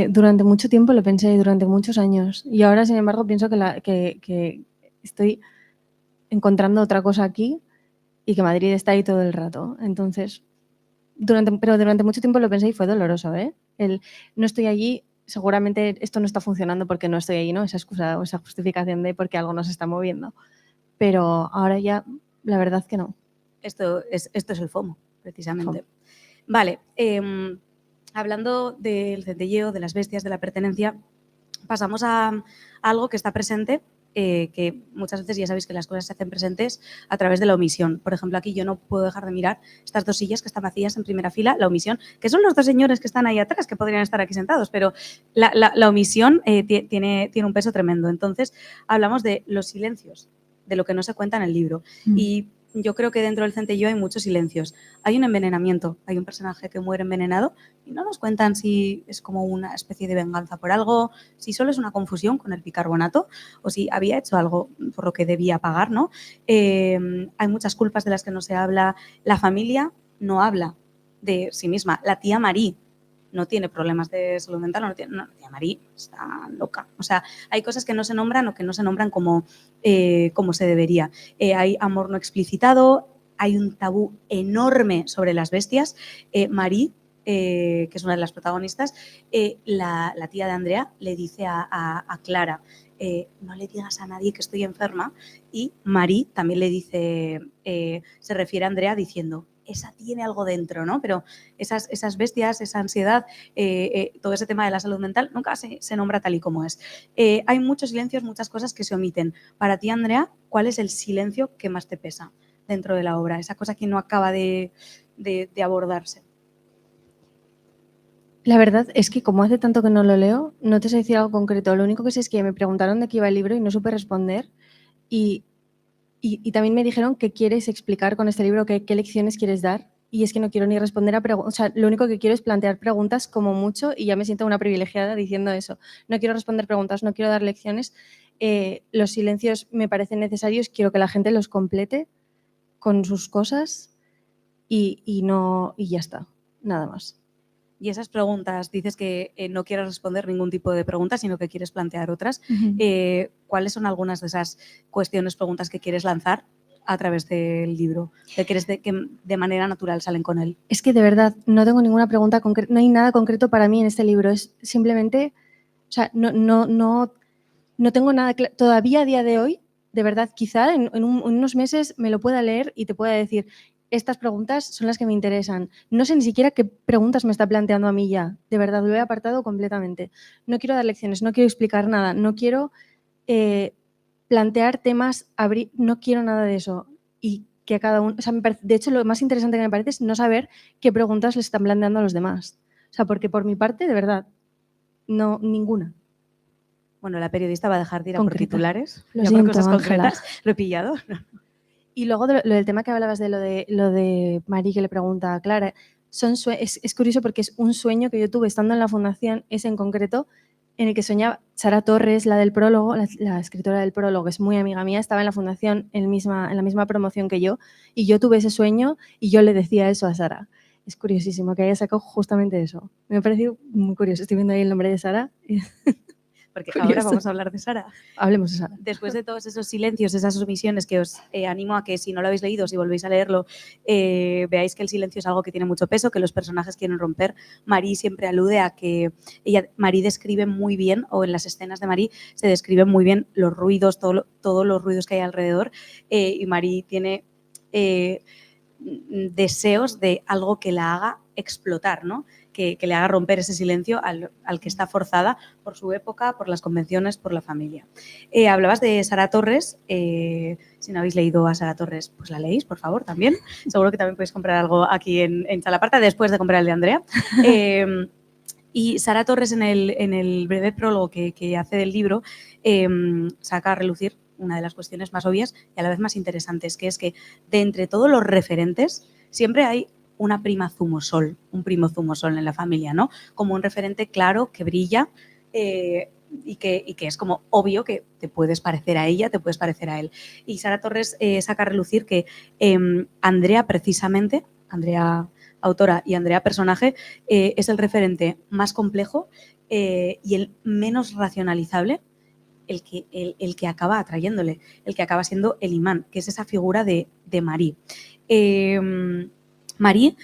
Durante mucho tiempo lo pensé, durante muchos años. Y ahora, sin embargo, pienso que estoy encontrando otra cosa aquí y que Madrid está ahí todo el rato. Entonces, pero durante mucho tiempo lo pensé y fue doloroso, ¿eh? No estoy allí, seguramente esto no está funcionando porque no estoy allí, ¿no? Esa excusa o esa justificación de porque algo nos está moviendo. Pero ahora ya, la verdad que no. Esto es el FOMO, precisamente. Vale, hablando del centelleo, de las bestias, de la pertenencia, pasamos a algo que está presente, que muchas veces ya sabéis que las cosas se hacen presentes a través de la omisión. Por ejemplo, aquí yo no puedo dejar de mirar estas dos sillas que están vacías en primera fila, la omisión, que son los dos señores que están ahí atrás, que podrían estar aquí sentados, pero la omisión tiene un peso tremendo. Entonces, hablamos de los silencios, de lo que no se cuenta en el libro. Y yo creo que dentro del centelleo hay muchos silencios. Hay un envenenamiento, hay un personaje que muere envenenado y no nos cuentan si es como una especie de venganza por algo, si solo es una confusión con el bicarbonato o si había hecho algo por lo que debía pagar, ¿no? Hay muchas culpas de las que no se habla. La familia no habla de sí misma. La tía Marí no tiene problemas de salud mental, la tía Marí está loca. O sea, hay cosas que no se nombran o que no se nombran como se debería. Hay amor no explicitado, hay un tabú enorme sobre las bestias. Marí, que es una de las protagonistas, la tía de Andrea le dice a Clara, no le digas a nadie que estoy enferma, y Marí también le dice, se refiere a Andrea diciendo, esa tiene algo dentro, ¿no? Pero esas bestias, esa ansiedad, todo ese tema de la salud mental nunca se nombra tal y como es. Hay muchos silencios, muchas cosas que se omiten. Para ti, Andrea, ¿cuál es el silencio que más te pesa dentro de la obra? Esa cosa que no acaba de abordarse. La verdad es que como hace tanto que no lo leo, no te sé decir algo concreto. Lo único que sé es que me preguntaron de qué iba el libro y no supe responder. Y también me dijeron qué quieres explicar con este libro, qué lecciones quieres dar. Y es que no quiero ni responder a preguntas. O sea, lo único que quiero es plantear preguntas como mucho y ya me siento una privilegiada diciendo eso. No quiero responder preguntas, no quiero dar lecciones. Los silencios me parecen necesarios. Quiero que la gente los complete con sus cosas y ya está. Nada más. Y esas preguntas, dices que no quieres responder ningún tipo de preguntas, sino que quieres plantear otras. ¿Cuáles son algunas de esas cuestiones, preguntas que quieres lanzar a través del libro? Que de manera natural salen con él. Es que de verdad no tengo ninguna pregunta concreta, no hay nada concreto para mí en este libro. Es simplemente, o sea, no tengo nada claro. Todavía a día de hoy, de verdad, quizá en unos meses me lo pueda leer y te pueda decir, estas preguntas son las que me interesan. No sé ni siquiera qué preguntas me está planteando a mí ya. De verdad, lo he apartado completamente. No quiero dar lecciones, no quiero explicar nada, no quiero plantear temas, no quiero nada de eso. Y que a cada uno, o sea, de hecho, lo más interesante que me parece es no saber qué preguntas les están planteando a los demás. O sea, porque por mi parte, de verdad, no, ninguna. Bueno, la periodista va a dejar de ir a por titulares. Lo siento, cosas Ángela. concretas. Lo he pillado. Y luego lo del tema que hablabas de lo de Mari que le pregunta a Clara, es curioso porque es un sueño que yo tuve estando en la fundación, ese en concreto, en el que soñaba Sara Torres, la del prólogo, la escritora del prólogo, que es muy amiga mía, estaba en la fundación en la misma promoción que yo, y yo tuve ese sueño y yo le decía eso a Sara. Es curiosísimo que haya sacado justamente eso. Me ha parecido muy curioso. Estoy viendo ahí el nombre de Sara. porque Curioso. ahora vamos a hablar de Sara. Hablemos de Sara. Después de todos esos silencios, esas omisiones que os animo a que si no lo habéis leído, si volvéis a leerlo, veáis que el silencio es algo que tiene mucho peso, que los personajes quieren romper. Marie siempre alude a que Marie describe muy bien, o en las escenas de Marie se describen muy bien los ruidos, todos los ruidos que hay alrededor, y Marie tiene deseos de algo que la haga explotar, ¿no? Que le haga romper ese silencio al que está forzada por su época, por las convenciones, por la familia. Hablabas de Sara Torres. Si no habéis leído a Sara Torres, pues la leéis, por favor, también. Seguro que también podéis comprar algo aquí en Chalaparta después de comprar el de Andrea. Y Sara Torres, en el breve prólogo que hace del libro, saca a relucir una de las cuestiones más obvias y a la vez más interesantes, que es que de entre todos los referentes siempre hay una prima zumosol, un primo zumosol en la familia, ¿no? Como un referente claro que brilla y que es como obvio que te puedes parecer a ella, te puedes parecer a él. Y Sara Torres saca a relucir que Andrea, precisamente, Andrea autora y Andrea personaje, es el referente más complejo y el menos racionalizable, el que acaba atrayéndole, el que acaba siendo el imán, que es esa figura de Marie. Marie,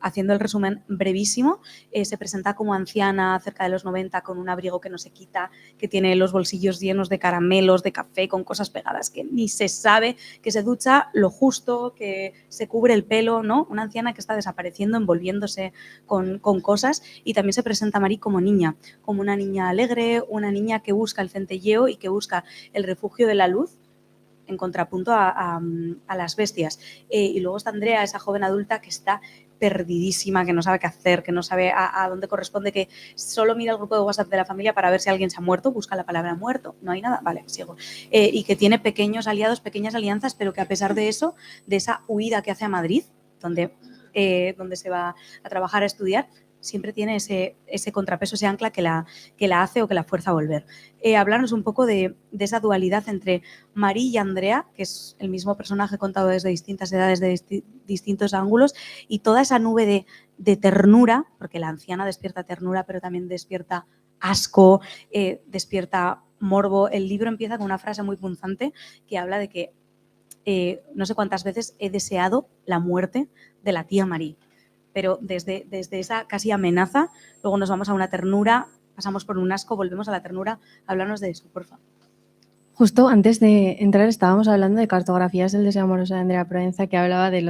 haciendo el resumen brevísimo, se presenta como anciana cerca de los 90 con un abrigo que no se quita, que tiene los bolsillos llenos de caramelos, de café, con cosas pegadas que ni se sabe, que se ducha lo justo, que se cubre el pelo, ¿no? Una anciana que está desapareciendo, envolviéndose con cosas, y también se presenta a Marie como niña, como una niña alegre, una niña que busca el centelleo y que busca el refugio de la luz, en contrapunto a las bestias. Y luego está Andrea, esa joven adulta que está perdidísima, que no sabe qué hacer, que no sabe a dónde corresponde, que solo mira el grupo de WhatsApp de la familia para ver si alguien se ha muerto, busca la palabra muerto, no hay nada, vale, sigo. Y que tiene pequeños aliados, pequeñas alianzas, pero que a pesar de eso, de esa huida que hace a Madrid, donde se va a trabajar, a estudiar, siempre tiene ese contrapeso, ese ancla que la hace o que la fuerza a volver. Hablarnos un poco de esa dualidad entre Marie y Andrea, que es el mismo personaje contado desde distintas edades, de distintos ángulos, y toda esa nube de ternura, porque la anciana despierta ternura, pero también despierta asco, despierta morbo. El libro empieza con una frase muy punzante que habla de que no sé cuántas veces he deseado la muerte de la tía Marie. Pero desde esa casi amenaza, luego nos vamos a una ternura, pasamos por un asco, volvemos a la ternura. Háblanos de eso, por favor. Justo antes de entrar estábamos hablando de Cartografías del deseo amoroso de Andrea Proenza, que hablaba de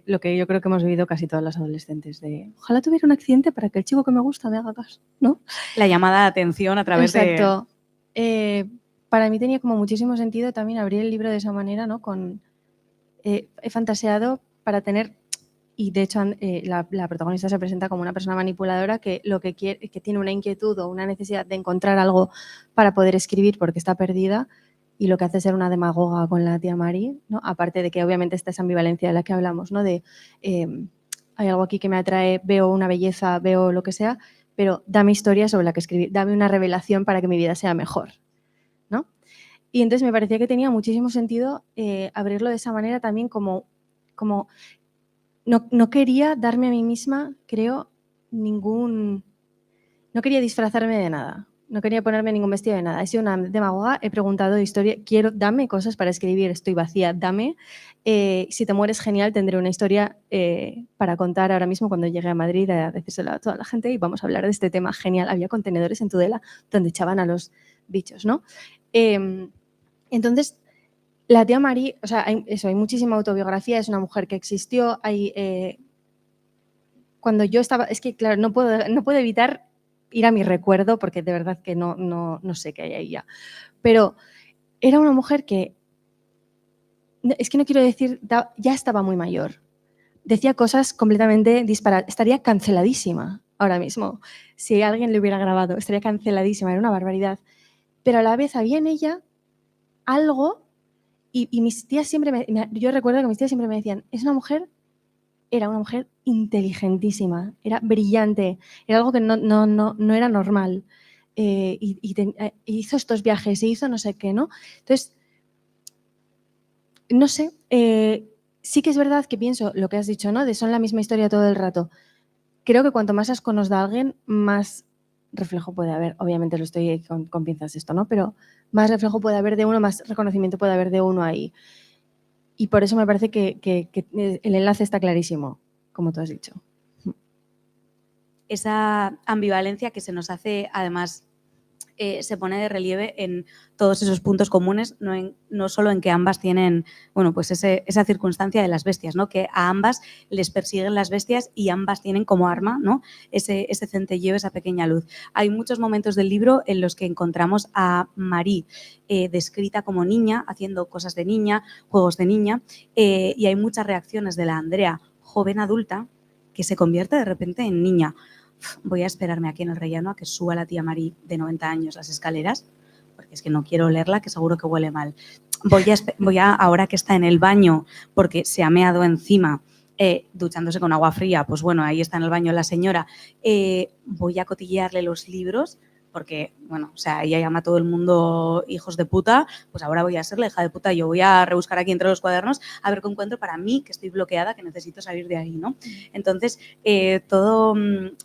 lo que yo creo que hemos vivido casi todas las adolescentes, de ojalá tuviera un accidente para que el chico que me gusta me haga caso, ¿no? La llamada de atención a través Exacto. Para mí tenía como muchísimo sentido también abrir el libro de esa manera, ¿no? He fantaseado para tener, y de hecho la protagonista se presenta como una persona manipuladora que lo que quiere, que tiene una inquietud o una necesidad de encontrar algo para poder escribir porque está perdida, y lo que hace es ser una demagoga con la tía Marie, ¿no? Aparte de que obviamente está esa ambivalencia de la que hablamos, ¿no? De hay algo aquí que me atrae, veo una belleza, veo lo que sea, pero dame historia sobre la que escribir, dame una revelación para que mi vida sea mejor, ¿no? Y entonces me parecía que tenía muchísimo sentido abrirlo de esa manera también, como no quería darme a mí misma, creo, no quería disfrazarme de nada, no quería ponerme ningún vestido de nada. He sido una demagoga, he preguntado de historia, dame cosas para escribir, estoy vacía, dame. Si te mueres, genial, tendré una historia para contar ahora mismo cuando llegue a Madrid a decírselo a toda la gente y vamos a hablar de este tema, genial. Había contenedores en Tudela donde echaban a los bichos, ¿no? Entonces, la tía Marie, o sea, hay muchísima autobiografía, es una mujer que existió, cuando yo estaba, es que claro, no puedo evitar ir a mi recuerdo porque de verdad que no sé qué hay ahí ya, pero era una mujer que, es que no quiero decir, ya estaba muy mayor, decía cosas completamente disparadas, estaría canceladísima ahora mismo, si alguien le hubiera grabado, estaría canceladísima, era una barbaridad, pero a la vez había en ella algo. Y mis tías siempre yo recuerdo que mis tías siempre me decían, era una mujer inteligentísima, era brillante, era algo que no era normal. Hizo estos viajes, hizo no sé qué, ¿no? Entonces, no sé, sí que es verdad que pienso lo que has dicho, ¿no? De son la misma historia todo el rato. Creo que cuanto más asco nos da alguien, más reflejo puede haber, obviamente lo estoy con pinzas esto, ¿no? Pero más reflejo puede haber de uno, más reconocimiento puede haber de uno ahí. Y por eso me parece que el enlace está clarísimo, como tú has dicho. Esa ambivalencia que se nos hace, además, se pone de relieve en todos esos puntos comunes, no solo en que ambas tienen, bueno, pues esa circunstancia de las bestias, ¿no? Que a ambas les persiguen las bestias y ambas tienen como arma, ¿no? Ese centelleo, esa pequeña luz. Hay muchos momentos del libro en los que encontramos a Marie descrita como niña, haciendo cosas de niña, juegos de niña, y hay muchas reacciones de la Andrea joven adulta que se convierte de repente en niña. Voy a esperarme aquí en el rellano a que suba la tía Marie de 90 años las escaleras, porque es que no quiero olerla, que seguro que huele mal. Voy a ahora que está en el baño, porque se ha meado encima, duchándose con agua fría, pues bueno, ahí está en el baño la señora, voy a cotillearle los libros, porque, bueno, o sea, ella llama a todo el mundo hijos de puta, pues ahora voy a ser la hija de puta, yo voy a rebuscar aquí entre los cuadernos a ver qué encuentro para mí, que estoy bloqueada, que necesito salir de ahí, ¿no? Entonces, todo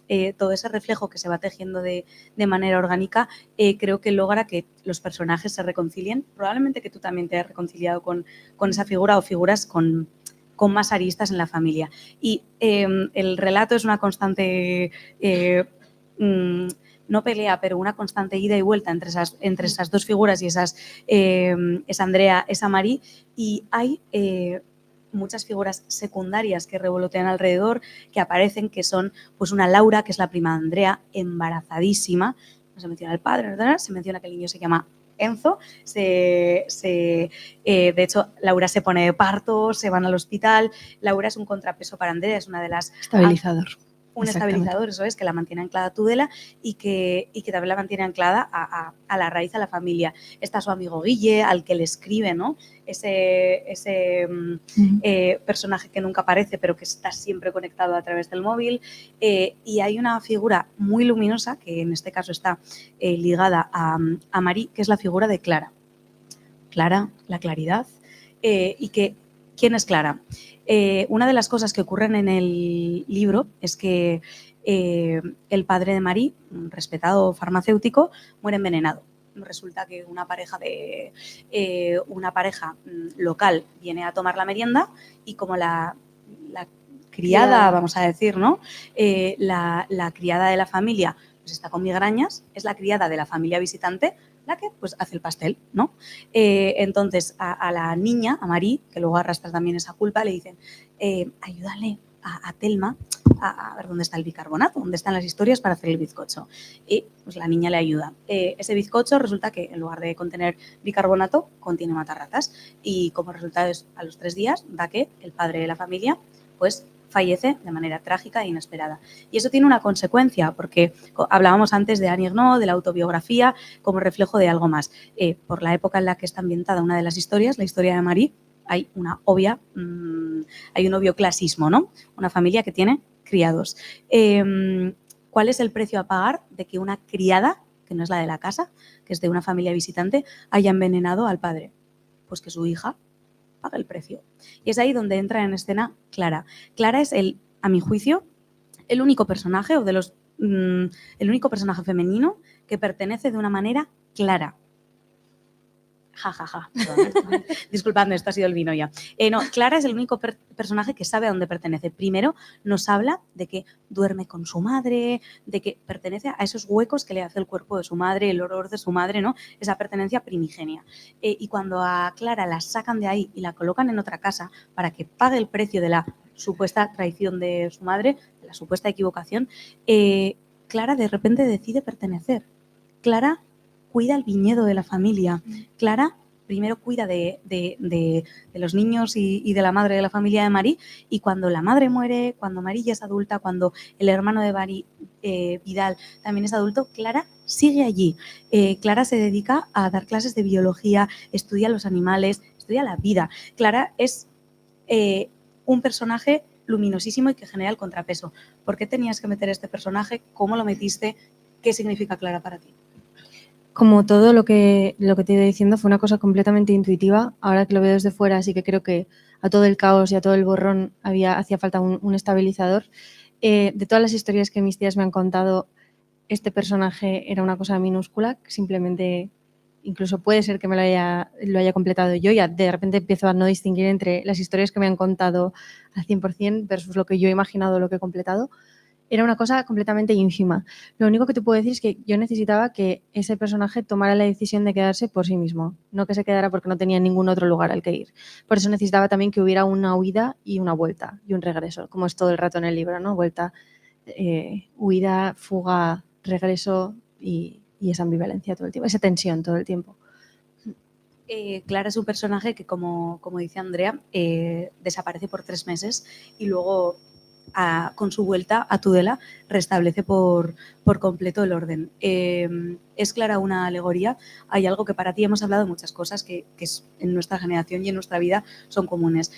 ese reflejo que se va tejiendo de manera orgánica, creo que logra que los personajes se reconcilien, probablemente que tú también te hayas reconciliado con esa figura o figuras con más aristas en la familia. Y el relato es una constante... no pelea, pero una constante ida y vuelta entre esas dos figuras y esa Andrea, esa Marie, y hay muchas figuras secundarias que revolotean alrededor, que aparecen, que son pues una Laura, que es la prima de Andrea, embarazadísima, no se menciona el padre, ¿verdad? Se menciona que el niño se llama Enzo, de hecho Laura se pone de parto, se van al hospital, Laura es un contrapeso para Andrea, es una de las... Estabilizador. Un estabilizador, eso es, que la mantiene anclada a Tudela y que también la mantiene anclada a la raíz, a la familia. Está su amigo Guille, al que le escribe, ¿no? Ese personaje que nunca aparece, pero que está siempre conectado a través del móvil. Y hay una figura muy luminosa, que en este caso está ligada a Marie, que es la figura de Clara. Clara, la claridad. ¿Quién es Clara? Una de las cosas que ocurren en el libro es que el padre de Marie, un respetado farmacéutico, muere envenenado. Resulta que una pareja local viene a tomar la merienda y como la criada, vamos a decir, ¿no? La criada de la familia pues está con migrañas, es la criada de la familia visitante la que pues hace el pastel, ¿no? Entonces a la niña, a Marie, que luego arrastra también esa culpa, le dicen, ayúdale a Telma a ver dónde está el bicarbonato, dónde están las historias para hacer el bizcocho. Y pues la niña le ayuda. Ese bizcocho resulta que en lugar de contener bicarbonato, contiene matarratas. Y como resultado a los 3 días da que el padre de la familia pues fallece de manera trágica e inesperada. Y eso tiene una consecuencia, porque hablábamos antes de Annie Ernaux, de la autobiografía, como reflejo de algo más. Por la época en la que está ambientada una de las historias, la historia de Marie, hay un obvio clasismo, ¿no? Una familia que tiene criados. ¿Cuál es el precio a pagar de que una criada, que no es la de la casa, que es de una familia visitante, haya envenenado al padre? Pues que su hija paga el precio. Y es ahí donde entra en escena Clara. Clara es, a mi juicio, el único personaje el único personaje femenino que pertenece de una manera clara. Ja. Disculpadme, esto ha sido el vino ya. No, Clara es el único personaje que sabe a dónde pertenece. Primero nos habla de que duerme con su madre, de que pertenece a esos huecos que le hace el cuerpo de su madre, el olor de su madre, ¿no? Esa pertenencia primigenia. Y cuando a Clara la sacan de ahí y la colocan en otra casa para que pague el precio de la supuesta traición de su madre, de la supuesta equivocación, Clara de repente decide pertenecer. Clara cuida el viñedo de la familia. Clara primero cuida de los niños y de la madre de la familia de Marie, y cuando la madre muere, cuando Marie ya es adulta, cuando el hermano de Marie, Vidal, también es adulto, Clara sigue allí. Clara se dedica a dar clases de biología, estudia los animales, estudia la vida. Clara es un personaje luminosísimo y que genera el contrapeso. ¿Por qué tenías que meter este personaje? ¿Cómo lo metiste? ¿Qué significa Clara para ti? Como todo lo que te he ido diciendo fue una cosa completamente intuitiva. Ahora que lo veo desde fuera, sí que creo que a todo el caos y a todo el borrón hacía falta un estabilizador. De todas las historias que mis tías me han contado, este personaje era una cosa minúscula, que simplemente incluso puede ser que lo haya completado yo y de repente empiezo a no distinguir entre las historias que me han contado al 100% versus lo que yo he imaginado, lo que he completado. Era una cosa completamente ínfima. Lo único que te puedo decir es que yo necesitaba que ese personaje tomara la decisión de quedarse por sí mismo, no que se quedara porque no tenía ningún otro lugar al que ir. Por eso necesitaba también que hubiera una huida y una vuelta y un regreso, como es todo el rato en el libro, ¿no? Vuelta, huida, fuga, regreso y esa ambivalencia todo el tiempo, esa tensión todo el tiempo. Clara es un personaje que, como dice Andrea, desaparece por 3 meses y luego, con su vuelta a Tudela, restablece por completo el orden. ¿Es Clara una alegoría? Hay algo que para ti hemos hablado de muchas cosas que en nuestra generación y en nuestra vida son comunes.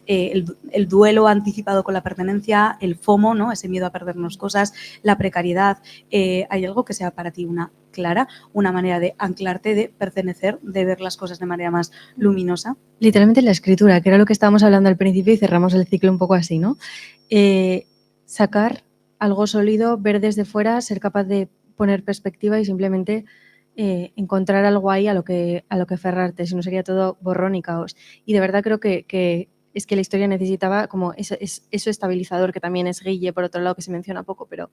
El duelo anticipado con la pertenencia, el FOMO, ¿no? Ese miedo a perdernos cosas, la precariedad. ¿Hay algo que sea para ti una Clara, una manera de anclarte, de pertenecer, de ver las cosas de manera más luminosa? Literalmente la escritura, que era lo que estábamos hablando al principio y cerramos el ciclo un poco así, ¿no? Sacar algo sólido, ver desde fuera, ser capaz de poner perspectiva y simplemente encontrar algo ahí a lo que aferrarte, si no sería todo borrón y caos. Y de verdad creo que es que la historia necesitaba como eso estabilizador, que también es Guille, por otro lado, que se menciona poco, pero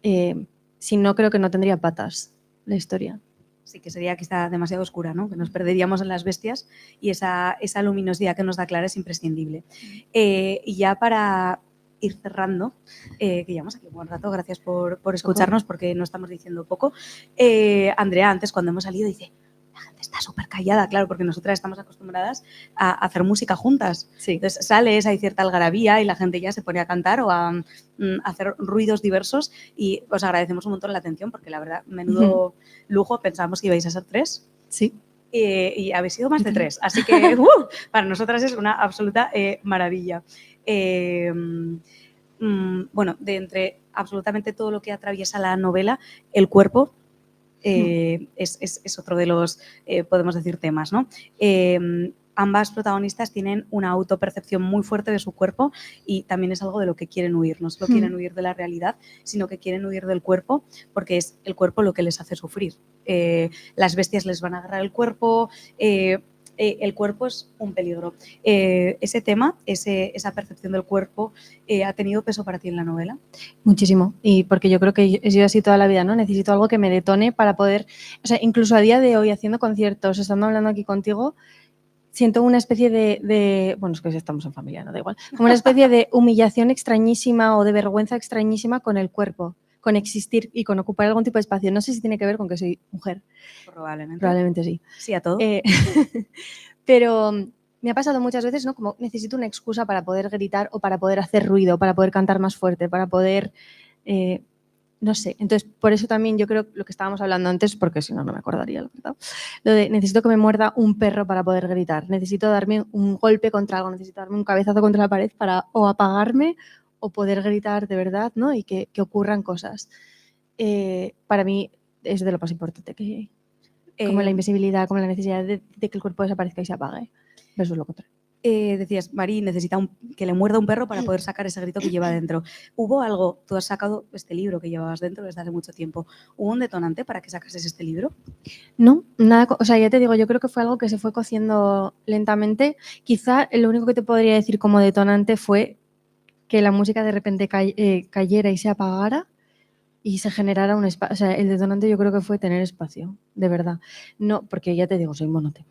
si no, creo que no tendría patas la historia. Sí, que sería quizá demasiado oscura, ¿no? Que nos perderíamos en las bestias y esa luminosidad que nos da Clara es imprescindible. Y ya para ir cerrando, que llevamos aquí un buen rato, gracias por escucharnos, porque no estamos diciendo poco. Andrea, antes cuando hemos salido dice, la gente está súper callada, claro, porque nosotras estamos acostumbradas a hacer música juntas. Sí. Entonces sales, hay cierta algarabía y la gente ya se pone a cantar o a hacer ruidos diversos y os agradecemos un montón la atención porque la verdad, menudo lujo, pensábamos que ibais a ser 3. Sí. Y habéis sido más de 3, así que para nosotras es una absoluta maravilla. Bueno, de entre absolutamente todo lo que atraviesa la novela, el cuerpo es otro de los, podemos decir, temas, ¿no? Ambas protagonistas tienen una autopercepción muy fuerte de su cuerpo y también es algo de lo que quieren huir. No solo quieren huir de la realidad, sino que quieren huir del cuerpo porque es el cuerpo lo que les hace sufrir. Las bestias les van a agarrar el cuerpo, el cuerpo es un peligro. Ese tema, esa percepción del cuerpo, ¿ha tenido peso para ti en la novela? Muchísimo, y porque yo creo que he sido así toda la vida, ¿no? Necesito algo que me detone para poder, o sea, incluso a día de hoy haciendo conciertos, estando hablando aquí contigo, siento una especie de bueno, es que estamos en familia, no da igual, como una especie de humillación extrañísima o de vergüenza extrañísima con el cuerpo, con existir y con ocupar algún tipo de espacio. No sé si tiene que ver con que soy mujer. Probablemente sí. Sí a todo. Pero me ha pasado muchas veces, ¿no? Como necesito una excusa para poder gritar o para poder hacer ruido, para poder cantar más fuerte, para poder, no sé. Entonces, por eso también yo creo lo que estábamos hablando antes, porque si no, no me acordaría, la verdad. Lo de necesito que me muerda un perro para poder gritar, necesito darme un golpe contra algo, necesito darme un cabezazo contra la pared para o apagarme o poder gritar de verdad, ¿no? Y que ocurran cosas. Para mí es de lo más importante que hay. Como la invisibilidad, como la necesidad de que el cuerpo desaparezca y se apague. Versus lo contrario. Decías, Mari necesita que le muerda un perro para poder sacar ese grito que lleva dentro. ¿Hubo algo? Tú has sacado este libro que llevabas dentro desde hace mucho tiempo. ¿Hubo un detonante para que sacases este libro? No, nada. O sea, ya te digo, yo creo que fue algo que se fue cociendo lentamente. Quizá lo único que te podría decir como detonante fue que la música de repente cayera y se apagara y se generara un espacio. O sea, el detonante yo creo que fue tener espacio, de verdad. No, porque ya te digo, soy monotema.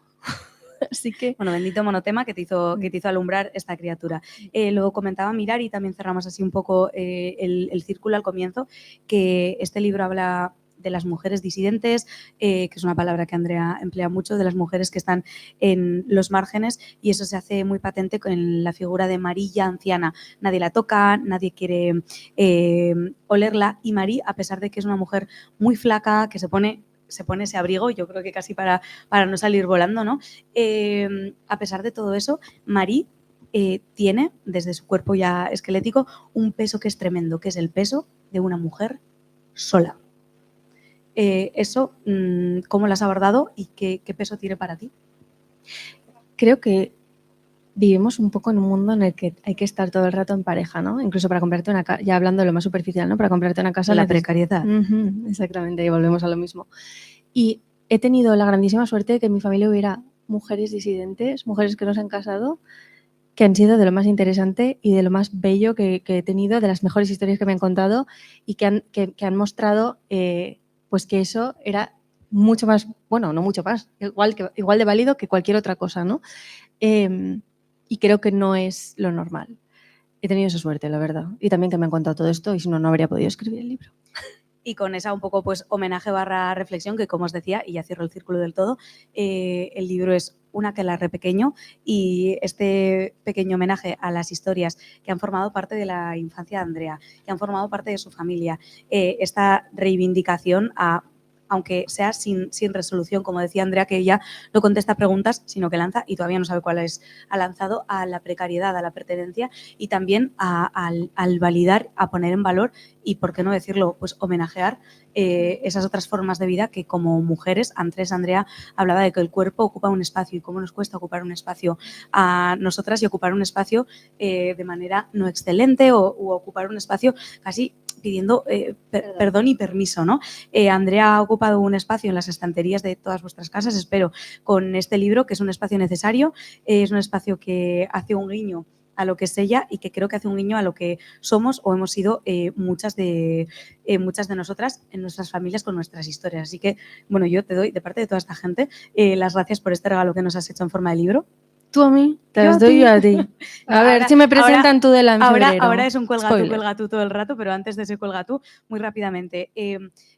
Así que... Bueno, bendito monotema que te hizo alumbrar esta criatura. Lo comentaba Mirar y también cerramos así un poco el círculo al comienzo, que este libro habla de las mujeres disidentes, que es una palabra que Andrea emplea mucho, de las mujeres que están en los márgenes, y eso se hace muy patente con la figura de Marilla anciana. Nadie la toca, nadie quiere olerla, y Marí, a pesar de que es una mujer muy flaca, que se pone ese abrigo, yo creo que casi para no salir volando, ¿no? A pesar de todo eso, Marí tiene, desde su cuerpo ya esquelético, un peso que es tremendo, que es el peso de una mujer sola. Eso, ¿cómo lo has abordado y qué peso tiene para ti? Creo que vivimos un poco en un mundo en el que hay que estar todo el rato en pareja, ¿no? Incluso para comprarte una casa, ya hablando de lo más superficial, ¿no? Para comprarte una casa... La precariedad. Exactamente, y volvemos a lo mismo. Y he tenido la grandísima suerte de que en mi familia hubiera mujeres disidentes, mujeres que no se han casado, que han sido de lo más interesante y de lo más bello que he tenido, de las mejores historias que me han contado y que han mostrado pues que eso era mucho más, bueno, no mucho más, igual de válido que cualquier otra cosa, ¿no? Y creo que no es lo normal. He tenido esa suerte, la verdad. Y también que me han contado todo esto y si no, no habría podido escribir el libro. Y con esa un poco pues homenaje / reflexión que, como os decía, y ya cierro el círculo del todo, el libro es un aquelarre pequeño y este pequeño homenaje a las historias que han formado parte de la infancia de Andrea, que han formado parte de su familia, esta reivindicación aunque sea sin resolución, como decía Andrea, que ella no contesta preguntas, sino que lanza, y todavía no sabe cuáles ha lanzado, a la precariedad, a la pertenencia y también al validar, a poner en valor y, por qué no decirlo, pues homenajear esas otras formas de vida que como mujeres, antes Andrea hablaba de que el cuerpo ocupa un espacio y cómo nos cuesta ocupar un espacio a nosotras y ocupar un espacio de manera no excelente o ocupar un espacio casi pidiendo perdón y permiso, ¿no? Andrea ha ocupado un espacio en las estanterías de todas vuestras casas, espero, con este libro, que es un espacio necesario, es un espacio que hace un guiño a lo que es ella y que creo que hace un guiño a lo que somos o hemos sido muchas de nosotras en nuestras familias con nuestras historias. Así que, bueno, yo te doy, de parte de toda esta gente, las gracias por este regalo que nos has hecho en forma de libro. Tú a mí, te las doy yo a ti. No, a ver ahora, si me presentan tú de la en febrero. Ahora es un cuelga tú todo el rato, pero antes de ese cuelga tú, muy rápidamente.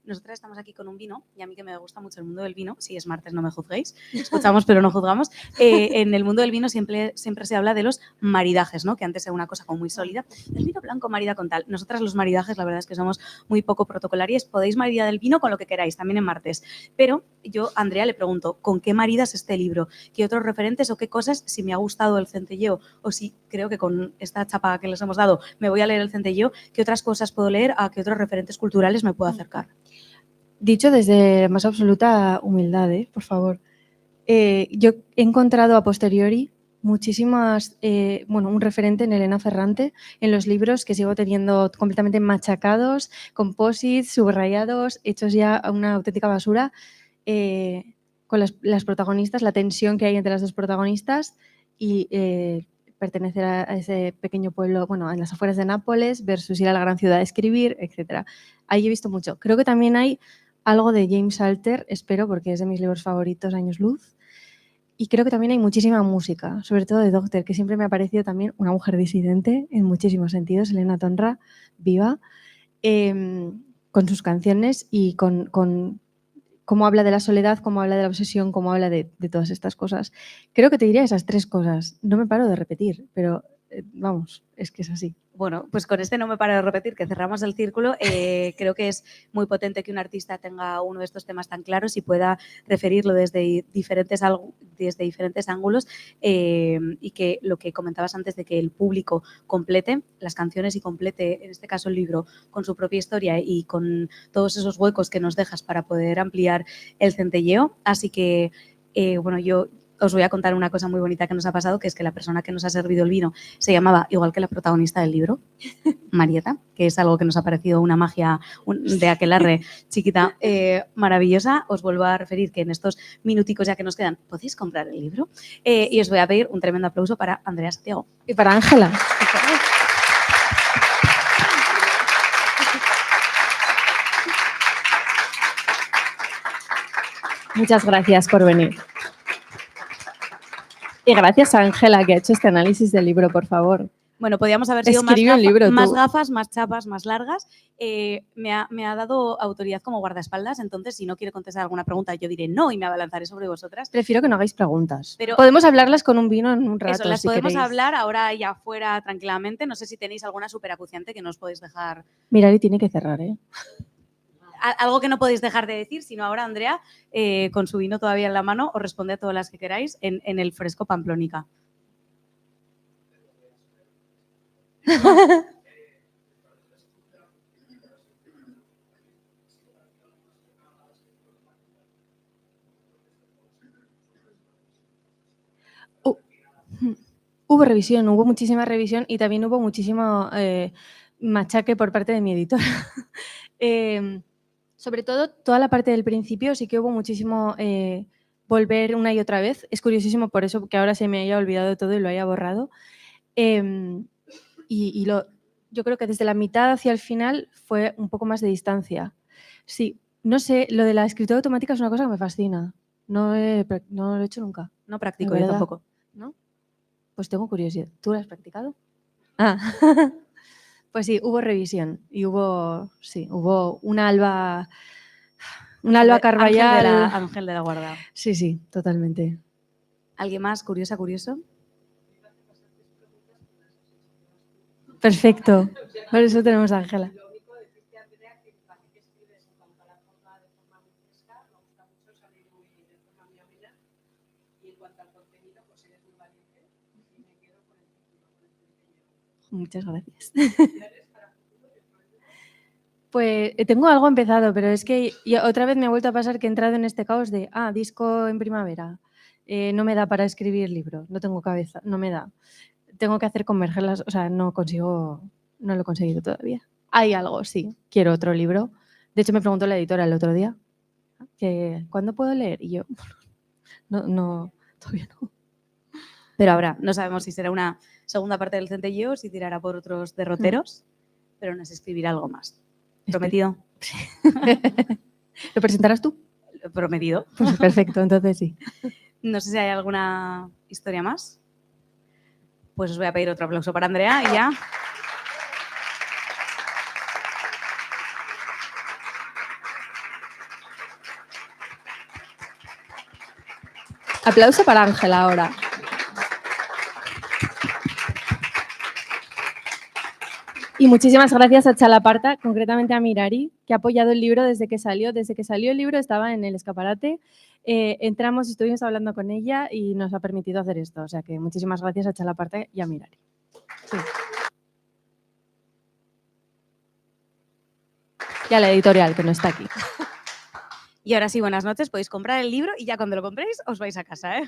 Nosotras estamos aquí con un vino, y a mí que me gusta mucho el mundo del vino, si es martes no me juzguéis, escuchamos pero no juzgamos. En el mundo del vino siempre se habla de los maridajes, ¿no? Que antes era una cosa como muy sólida. El vino blanco marida con tal. Nosotras los maridajes, la verdad es que somos muy poco protocolarias. Podéis maridar el vino con lo que queráis, también en martes. Pero yo a Andrea le pregunto, ¿con qué maridas este libro? ¿Qué otros referentes o qué cosas, si me ha gustado el centelleo o si creo que con esta chapa que les hemos dado me voy a leer el centelleo, qué otras cosas puedo leer, a qué otros referentes culturales me puedo acercar? Dicho desde más absoluta humildad, por favor. Yo he encontrado a posteriori muchísimas, un referente en Elena Ferrante, en los libros que sigo teniendo completamente machacados, composites, subrayados, hechos ya a una auténtica basura, con las protagonistas, la tensión que hay entre las dos protagonistas y pertenecer a ese pequeño pueblo, bueno, en las afueras de Nápoles versus ir a la gran ciudad a escribir, etc. Ahí he visto mucho. Creo que también hay algo de James Alter, espero, porque es de mis libros favoritos, Años Luz. Y creo que también hay muchísima música, sobre todo de Doctor, que siempre me ha parecido también una mujer disidente en muchísimos sentidos, Elena Tonra, viva, con sus canciones y con cómo habla de la soledad, cómo habla de la obsesión, cómo habla de todas estas cosas. Creo que te diría esas tres cosas. No me paro de repetir, pero vamos, es que es así. Bueno, pues con este no me paro de repetir, que cerramos el círculo. Creo que es muy potente que un artista tenga uno de estos temas tan claros y pueda referirlo desde diferentes ángulos y que lo que comentabas antes de que el público complete las canciones y complete, en este caso el libro, con su propia historia y con todos esos huecos que nos dejas para poder ampliar el centelleo. Así que, bueno, yo os voy a contar una cosa muy bonita que nos ha pasado, que es que la persona que nos ha servido el vino se llamaba igual que la protagonista del libro, Marieta, que es algo que nos ha parecido una magia de aquelarre chiquita maravillosa. Os vuelvo a referir que en estos minuticos ya que nos quedan, podéis comprar el libro. Y os voy a pedir un tremendo aplauso para Andrea Santiago. Y para Ángela. Muchas gracias por venir. Y gracias a Ángela, que ha hecho este análisis del libro, por favor. Bueno, podíamos haber sido más gafas, más chapas, más largas. Me ha dado autoridad como guardaespaldas, entonces si no quiere contestar alguna pregunta yo diré no y me abalanzaré sobre vosotras. Prefiero que no hagáis preguntas. Pero podemos hablarlas con un vino en un rato. Eso, las si podemos queréis hablar ahora y afuera tranquilamente. No sé si tenéis alguna súper acuciante que nos podéis dejar. Mirari tiene que cerrar, ¿eh? Algo que no podéis dejar de decir, sino ahora Andrea, con su vino todavía en la mano, os responde a todas las que queráis en el fresco Pamplónica. Hubo muchísima revisión y también hubo muchísimo machaque por parte de mi editora. Sobre todo, toda la parte del principio sí que hubo muchísimo volver una y otra vez. Es curiosísimo por eso que ahora se me haya olvidado todo y lo haya borrado. Yo creo que desde la mitad hacia el final fue un poco más de distancia. Sí, no sé, lo de la escritura automática es una cosa que me fascina. No lo he hecho nunca. No practico ¿De yo verdad? tampoco. ¿No? Pues tengo curiosidad. ¿Tú lo has practicado? Ah, pues sí, hubo revisión y hubo un Alba Carballal. Ángel de la Guarda. Sí, totalmente. ¿Alguien más curioso? Perfecto. Por eso tenemos a Ángela. Muchas gracias. Pues tengo algo empezado, pero es que otra vez me ha vuelto a pasar que he entrado en este caos de, disco en primavera, no me da para escribir libro, no tengo cabeza, no me da. Tengo que hacer convergerlas, o sea, no lo he conseguido todavía. Hay algo, sí, quiero otro libro. De hecho, me preguntó la editora el otro día, que ¿cuándo puedo leer? Y yo, no, todavía no. Pero ahora, no sabemos si será una segunda parte del Centelleo o si tirará por otros derroteros, pero nos escribirá algo más. ¿Prometido? Sí. ¿Lo presentarás tú? Prometido. Pues perfecto, entonces sí. No sé si hay alguna historia más. Pues os voy a pedir otro aplauso para Andrea y ya. Aplauso para Ángela ahora. Y muchísimas gracias a Chalaparta, concretamente a Mirari, que ha apoyado el libro desde que salió. Desde que salió el libro estaba en el escaparate. Entramos, estuvimos hablando con ella y nos ha permitido hacer esto. O sea que muchísimas gracias a Chalaparta y a Mirari. Sí. Y a la editorial, que no está aquí. Y ahora sí, buenas noches. Podéis comprar el libro y ya cuando lo compréis os vais a casa, ¿eh?